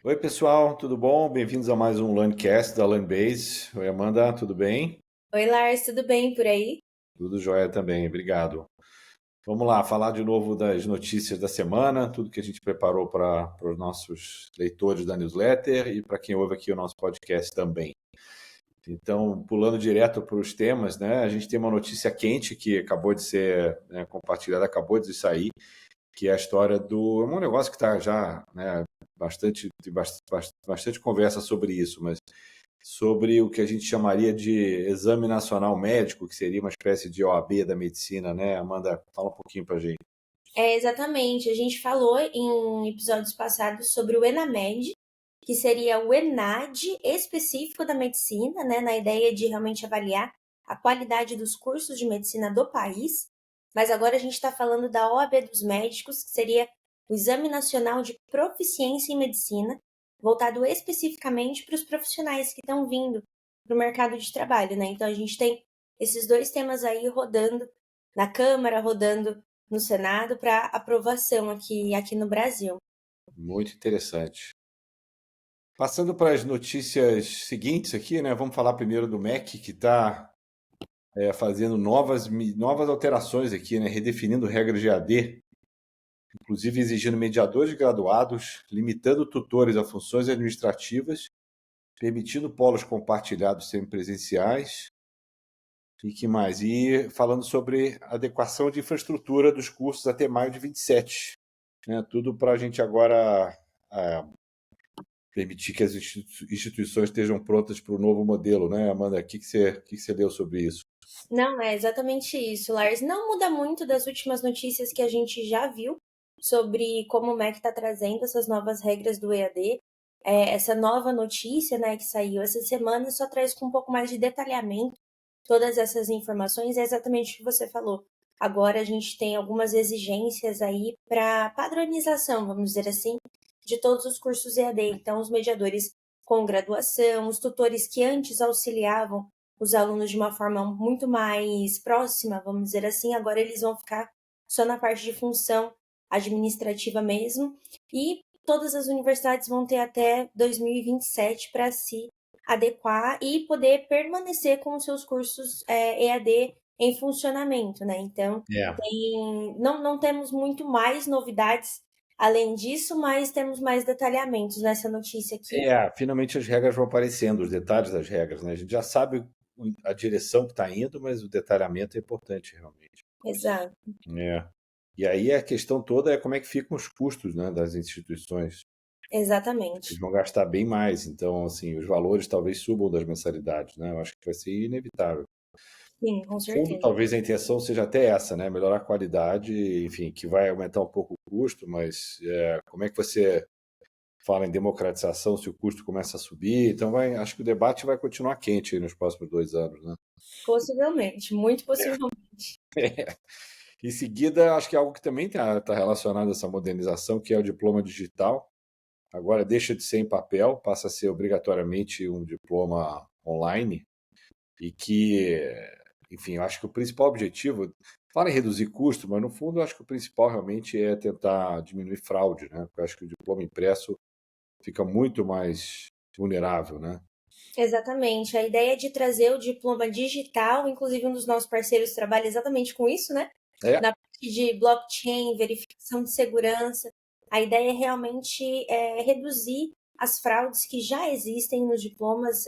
Oi, pessoal, tudo bom? Bem-vindos a mais um LearnCast da LearnBase. Oi, Amanda, tudo bem? Oi, Lars, tudo bem por aí? Tudo jóia também, obrigado. Vamos lá, falar de novo das notícias da semana, tudo que a gente preparou para os nossos leitores da newsletter e para quem ouve aqui o nosso podcast também. Então, pulando direto para os temas, né? A gente tem uma notícia quente que acabou de ser, né, compartilhada, acabou de sair, que é a história do. É um negócio que está já, né, bastante conversa sobre isso, mas sobre o que a gente chamaria de exame nacional médico, que seria uma espécie de OAB da medicina, né? Amanda, fala um pouquinho para a gente. Exatamente. A gente falou em episódios passados sobre o ENAMED, que seria o ENAD específico da medicina, né, na ideia de realmente avaliar a qualidade dos cursos de medicina do país. Mas agora a gente está falando da OAB dos médicos, que seria o Exame Nacional de Proficiência em Medicina, voltado especificamente para os profissionais que estão vindo para o mercado de trabalho, né? Então a gente tem esses dois temas aí rodando na Câmara, rodando no Senado para aprovação aqui no Brasil. Muito interessante. Passando para as notícias seguintes aqui, né? Vamos falar primeiro do MEC, que está fazendo novas alterações aqui, né? Redefinindo regras de AD, inclusive exigindo mediadores graduados, limitando tutores a funções administrativas, permitindo polos compartilhados semipresenciais. E que mais? E falando sobre adequação de infraestrutura dos cursos até maio de 27, né? Tudo para a gente agora permitir que as instituições estejam prontas para o novo modelo, né, Amanda? O que você leu sobre isso? Não, é exatamente isso, Lars. Não muda muito das últimas notícias que a gente já viu sobre como o MEC está trazendo essas novas regras do EAD. Essa nova notícia, né, que saiu essa semana só traz com um pouco mais de detalhamento todas essas informações. É exatamente o que você falou. Agora a gente tem algumas exigências aí para padronização, vamos dizer assim, de todos os cursos EAD. Então, os mediadores com graduação, os tutores que antes auxiliavam os alunos de uma forma muito mais próxima, vamos dizer assim, agora eles vão ficar só na parte de função administrativa mesmo, e todas as universidades vão ter até 2027 para se adequar e poder permanecer com os seus cursos EAD em funcionamento, né? Então, É. não temos muito mais novidades além disso, mas temos mais detalhamentos nessa notícia aqui. Finalmente as regras vão aparecendo, os detalhes das regras, né? A gente já sabe a direção que está indo, mas o detalhamento é importante realmente. Exato, É. E aí a questão toda é como é que ficam os custos, né, das instituições. Eles exatamente. vão gastar bem mais, então, assim, os valores talvez subam das mensalidades, né? Eu acho que vai ser inevitável. Sim, com No fundo, certeza. talvez a intenção seja até essa, né? Melhorar a qualidade, enfim, que vai aumentar um pouco o custo, mas como é que você fala em democratização se o custo começa a subir? Então, acho que o debate vai continuar quente aí nos próximos 2 anos, né? Possivelmente, muito possivelmente. Em seguida, acho que é algo que também está relacionado a essa modernização, que é o diploma digital. Agora deixa de ser em papel, passa a ser obrigatoriamente um diploma online e que, enfim, eu acho que o principal objetivo, fala em reduzir custo, mas no fundo eu acho que o principal realmente é tentar diminuir fraude, né? Porque eu acho que o diploma impresso fica muito mais vulnerável, né? Exatamente. A ideia de trazer o diploma digital, inclusive um dos nossos parceiros trabalha exatamente com isso, né? É, Na parte de blockchain, verificação de segurança. A ideia é realmente reduzir as fraudes que já existem nos diplomas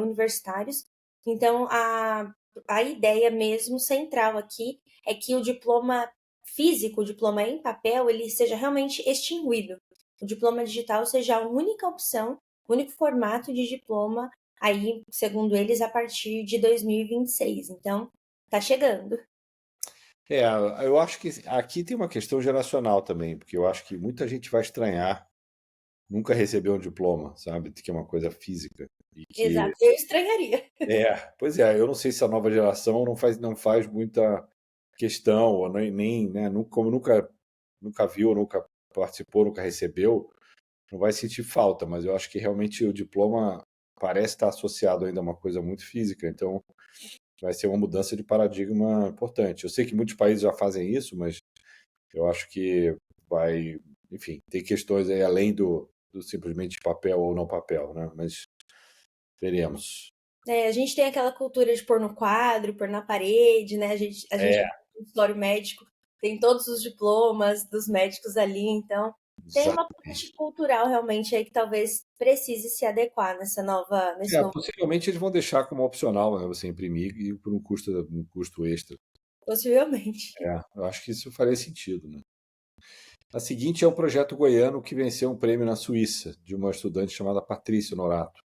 universitários. Então, a ideia mesmo central aqui é que o diploma físico, o diploma em papel, ele seja realmente extinguido. O diploma digital seja a única opção, o único formato de diploma aí, segundo eles, a partir de 2026. Então, tá chegando. eu acho que aqui tem uma questão geracional também, porque eu acho que muita gente vai estranhar nunca receber um diploma, sabe? Que é uma coisa física. E que, Exato, eu estranharia. pois é, eu não sei se a nova geração não faz muita questão, ou nem né, como nunca viu, nunca participou, nunca recebeu, não vai sentir falta, mas eu acho que realmente o diploma parece estar associado ainda a uma coisa muito física, então vai ser uma mudança de paradigma importante. Eu sei que muitos países já fazem isso, mas eu acho que vai, enfim, tem questões aí além do simplesmente papel ou não papel, né? Mas veremos. A gente tem aquela cultura de pôr no quadro, pôr na parede, né? A gente É, no consultório médico tem todos os diplomas dos médicos ali, então tem uma parte exatamente. cultural realmente aí que talvez precise se adequar nesse novo, Possivelmente eles vão deixar como opcional, né, você imprimir e por um custo extra. possivelmente. Eu acho que isso faria sentido, né? A seguinte é um projeto goiano que venceu um prêmio na Suíça, de uma estudante chamada Patrícia Norato.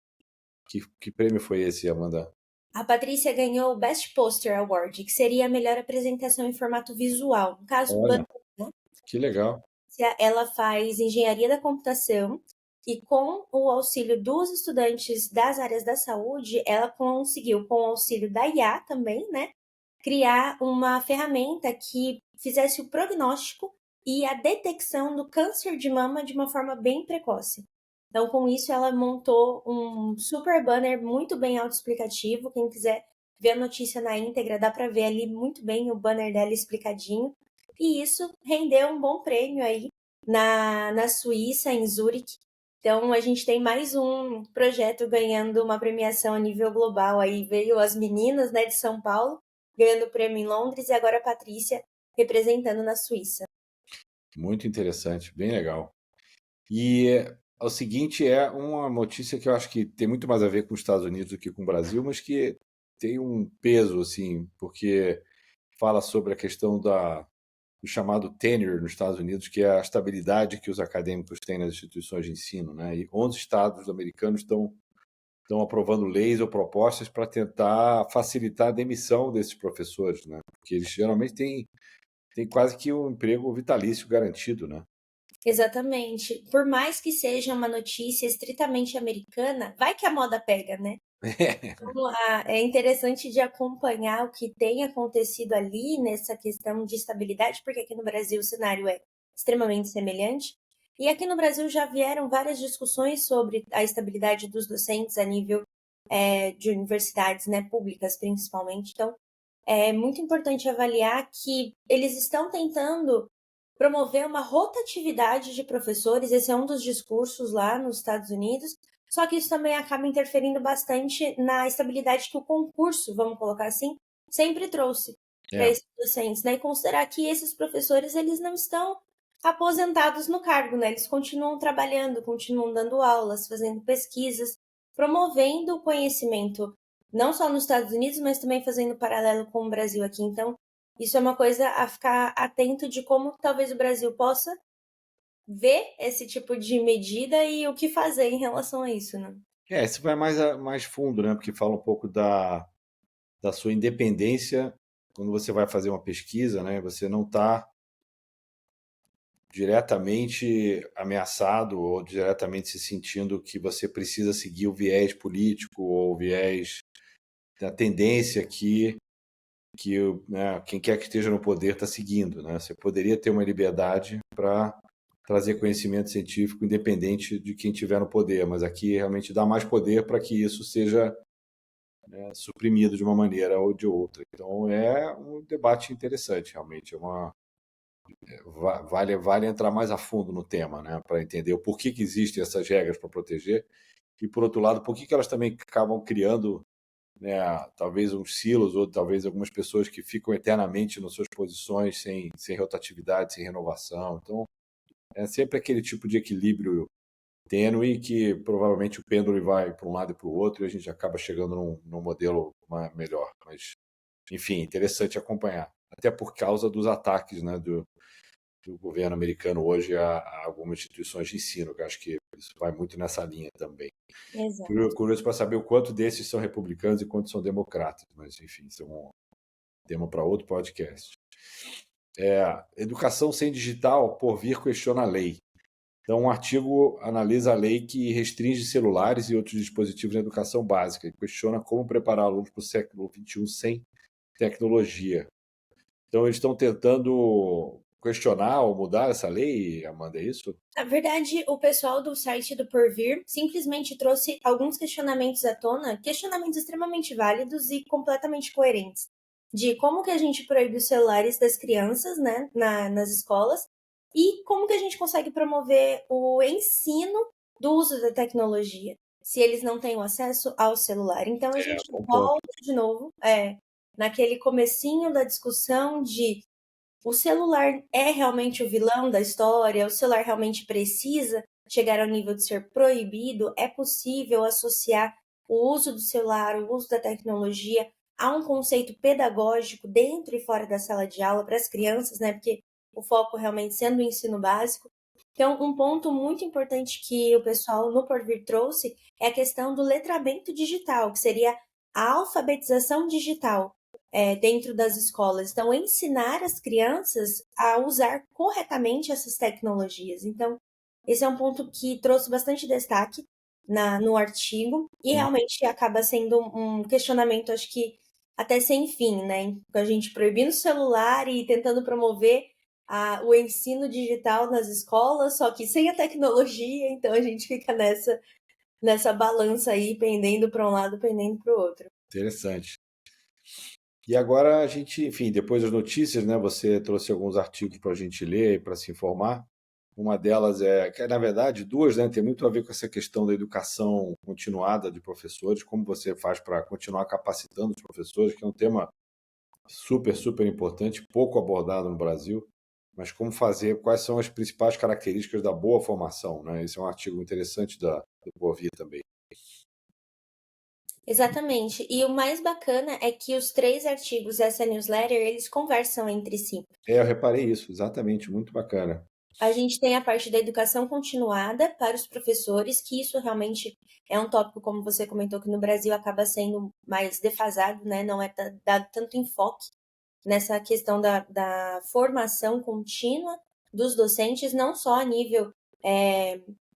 Que prêmio foi esse, Amanda? A Patrícia ganhou o Best Poster Award, que seria a melhor apresentação em formato visual. No caso, Olha, que legal. ela faz engenharia da computação e com o auxílio dos estudantes das áreas da saúde, ela conseguiu, com o auxílio da IA também, né, criar uma ferramenta que fizesse o prognóstico e a detecção do câncer de mama de uma forma bem precoce. Então, com isso, ela montou um super banner muito bem autoexplicativo. Quem quiser ver a notícia na íntegra, dá para ver ali muito bem o banner dela explicadinho. E isso rendeu um bom prêmio aí na Suíça, em Zurique. Então, a gente tem mais um projeto ganhando uma premiação a nível global. Aí veio as meninas, né, de São Paulo, ganhando o prêmio em Londres, e agora a Patrícia representando na Suíça. Muito interessante, bem legal. E o seguinte é uma notícia que eu acho que tem muito mais a ver com os Estados Unidos do que com o Brasil, mas que tem um peso, assim, porque fala sobre a questão do chamado tenure nos Estados Unidos, que é a estabilidade que os acadêmicos têm nas instituições de ensino, né? E 11 estados americanos estão aprovando leis ou propostas para tentar facilitar a demissão desses professores, né? Porque eles geralmente têm quase que um emprego vitalício garantido, né? Exatamente. Por mais que seja uma notícia estritamente americana, vai que a moda pega, né? Então, é interessante de acompanhar o que tem acontecido ali nessa questão de estabilidade, porque aqui no Brasil o cenário é extremamente semelhante. E aqui no Brasil já vieram várias discussões sobre a estabilidade dos docentes a nível de universidades, né, públicas principalmente. Então, é muito importante avaliar que eles estão tentando promover uma rotatividade de professores, esse é um dos discursos lá nos Estados Unidos, só que isso também acaba interferindo bastante na estabilidade que o concurso, vamos colocar assim, sempre trouxe para É, esses docentes, né? E considerar que esses professores, eles não estão aposentados no cargo, né? Eles continuam trabalhando, continuam dando aulas, fazendo pesquisas, promovendo o conhecimento, não só nos Estados Unidos, mas também fazendo paralelo com o Brasil aqui. Então, isso é uma coisa a ficar atento de como talvez o Brasil possa ver esse tipo de medida e o que fazer em relação a isso, né? isso vai mais fundo, né? Porque fala um pouco da sua independência quando você vai fazer uma pesquisa, né? Você não está diretamente ameaçado ou diretamente se sentindo que você precisa seguir o viés político ou o viés da tendência né, quem quer que esteja no poder está seguindo, né? Você poderia ter uma liberdade para trazer conhecimento científico independente de quem estiver no poder, mas aqui realmente dá mais poder para que isso seja, né, suprimido de uma maneira ou de outra. Então é um debate interessante, realmente. Vale entrar mais a fundo no tema, né, para entender o porquê que existem essas regras para proteger e, por outro lado, por que elas também acabam criando, né, talvez uns silos ou talvez algumas pessoas que ficam eternamente nas suas posições sem rotatividade, sem renovação. Então, é sempre aquele tipo de equilíbrio tênue que provavelmente o pêndulo vai para um lado e para o outro e a gente acaba chegando num modelo melhor. Mas, enfim, interessante acompanhar. Até por causa dos ataques, né, do governo americano hoje a algumas instituições de ensino, que eu acho que isso vai muito nessa linha também. Exato. Curioso para saber o quanto desses são republicanos e quantos são democratas, mas enfim, isso é um tema para outro podcast. Educação sem digital, por vir questiona a lei. Então, um artigo analisa a lei que restringe celulares e outros dispositivos na educação básica e questiona como preparar alunos para o século XXI sem tecnologia. Então, eles estão tentando questionar ou mudar essa lei, Amanda, é isso? Na verdade, o pessoal do site do Porvir simplesmente trouxe alguns questionamentos à tona, questionamentos extremamente válidos e completamente coerentes, de como que a gente proíbe os celulares das crianças, né, nas escolas, e como que a gente consegue promover o ensino do uso da tecnologia, se eles não têm o acesso ao celular. Então a gente Bom ponto. volta de novo naquele comecinho da discussão de o celular é realmente o vilão da história, o celular realmente precisa chegar ao nível de ser proibido, é possível associar o uso do celular, o uso da tecnologia a um conceito pedagógico dentro e fora da sala de aula para as crianças, né? Porque o foco realmente sendo o ensino básico. Então, um ponto muito importante que o pessoal no Porvir trouxe é a questão do letramento digital, que seria a alfabetização digital dentro das escolas. Então, ensinar as crianças a usar corretamente essas tecnologias. Então, esse é um ponto que trouxe bastante destaque no artigo e realmente acaba sendo um questionamento, acho que até sem fim, né? A gente proibindo o celular e tentando promover o ensino digital nas escolas, só que sem a tecnologia, então a gente fica nessa balança aí, pendendo para um lado, pendendo para o outro. Interessante. E agora a gente, enfim, depois das notícias, né? Você trouxe alguns artigos para a gente ler e para se informar. Uma delas que na verdade, duas, né? Tem muito a ver com essa questão da educação continuada de professores, como você faz para continuar capacitando os professores, que é um tema super, super importante, pouco abordado no Brasil, mas como fazer, quais são as principais características da boa formação, né? Esse é um artigo interessante do Bovi também. Exatamente. E o mais bacana é que os 3 artigos dessa newsletter, eles conversam entre si. Eu reparei isso, exatamente, muito bacana. A gente tem a parte da educação continuada para os professores, que isso realmente é um tópico, como você comentou, que no Brasil acaba sendo mais defasado, né? Não é dado tanto enfoque nessa questão da formação contínua dos docentes, não só a nível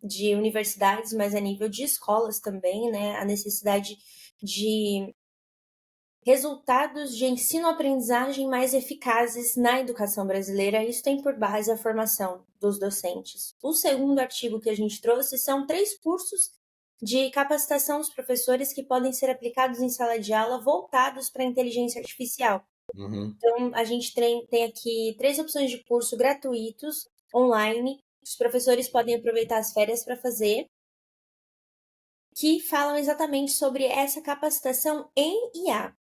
de universidades, mas a nível de escolas também, né? A necessidade de resultados de ensino-aprendizagem mais eficazes na educação brasileira. Isso tem por base a formação dos docentes. O segundo artigo que a gente trouxe são 3 cursos de capacitação dos professores que podem ser aplicados em sala de aula voltados para a inteligência artificial. Uhum. Então, a gente tem aqui 3 opções de curso gratuitos, online, que os professores podem aproveitar as férias para fazer, que falam exatamente sobre essa capacitação em IA.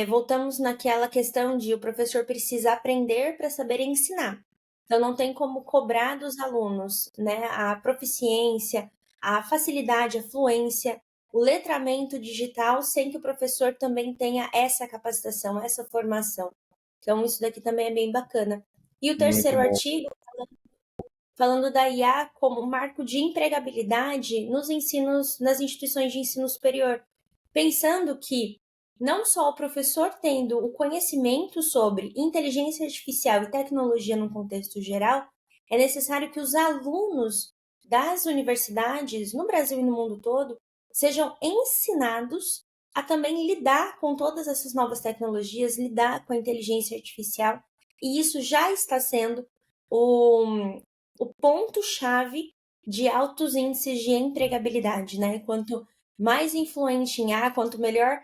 Voltamos naquela questão de o professor precisa aprender para saber ensinar. Então, não tem como cobrar dos alunos, né, a proficiência, a facilidade, a fluência, o letramento digital, sem que o professor também tenha essa capacitação, essa formação. Então, isso daqui também é bem bacana. E o Muito terceiro bom. artigo, falando da IA como marco de empregabilidade nos ensinos, nas instituições de ensino superior, pensando que não só o professor tendo o conhecimento sobre inteligência artificial e tecnologia no contexto geral, é necessário que os alunos das universidades, no Brasil e no mundo todo, sejam ensinados a também lidar com todas essas novas tecnologias, lidar com a inteligência artificial, e isso já está sendo o ponto-chave de altos índices de empregabilidade, né? Quanto mais influente em A, quanto melhor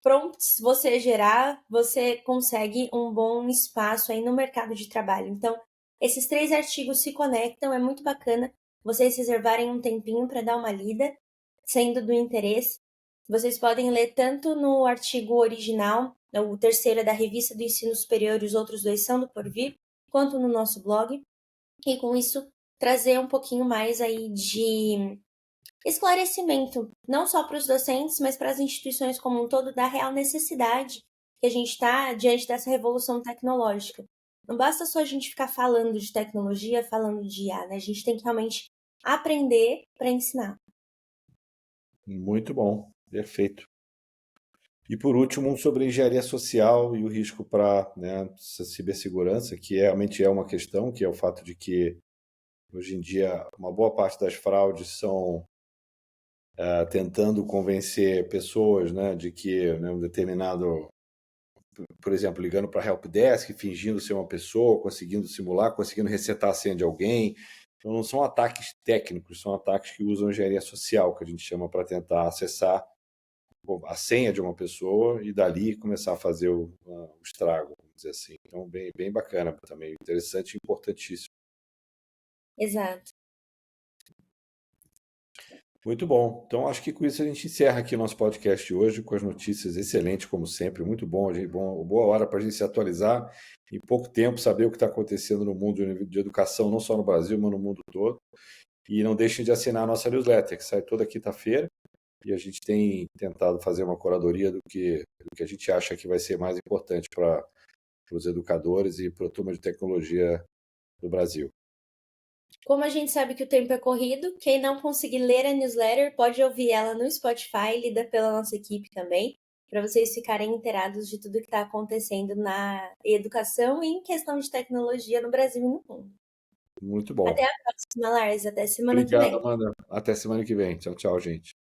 prompts você gerar, você consegue um bom espaço aí no mercado de trabalho. Então, esses 3 artigos se conectam, é muito bacana vocês reservarem um tempinho para dar uma lida, sendo do interesse. Vocês podem ler tanto no artigo original, o terceiro é da Revista do Ensino Superior e os outros 2 são do Porvir, quanto no nosso blog. E com isso, trazer um pouquinho mais aí de esclarecimento, não só para os docentes, mas para as instituições como um todo, da real necessidade que a gente está diante dessa revolução tecnológica. Não basta só a gente ficar falando de tecnologia, falando de IA, né? A gente tem que realmente aprender para ensinar. Muito bom, perfeito. E por último, um sobre engenharia social e o risco para, né, cibersegurança, que realmente é uma questão, que é o fato de que hoje em dia uma boa parte das fraudes são tentando convencer pessoas, né, de que, né, um determinado, por exemplo, ligando para a helpdesk, fingindo ser uma pessoa, conseguindo simular, conseguindo resetar a senha de alguém. Então não são ataques técnicos, são ataques que usam engenharia social, que a gente chama, para tentar acessar a senha de uma pessoa e dali começar a fazer o estrago, vamos dizer assim. Então, bem, bem bacana também, interessante e importantíssimo. Exato. Muito bom. Então, acho que com isso a gente encerra aqui o nosso podcast de hoje, com as notícias excelentes, como sempre. Muito bom, gente. Boa hora para a gente se atualizar em pouco tempo, saber o que está acontecendo no mundo de educação, não só no Brasil, mas no mundo todo. E não deixem de assinar a nossa newsletter, que sai toda quinta-feira. E a gente tem tentado fazer uma curadoria do que a gente acha que vai ser mais importante para os educadores e para a turma de tecnologia do Brasil. Como a gente sabe que o tempo é corrido, quem não conseguir ler a newsletter pode ouvir ela no Spotify, lida pela nossa equipe também, para vocês ficarem inteirados de tudo que está acontecendo na educação e em questão de tecnologia no Brasil e no mundo. Muito Até bom. a próxima, Lars. Até semana que Obrigado, vem. Amanda. Até semana que vem. Tchau, tchau, gente.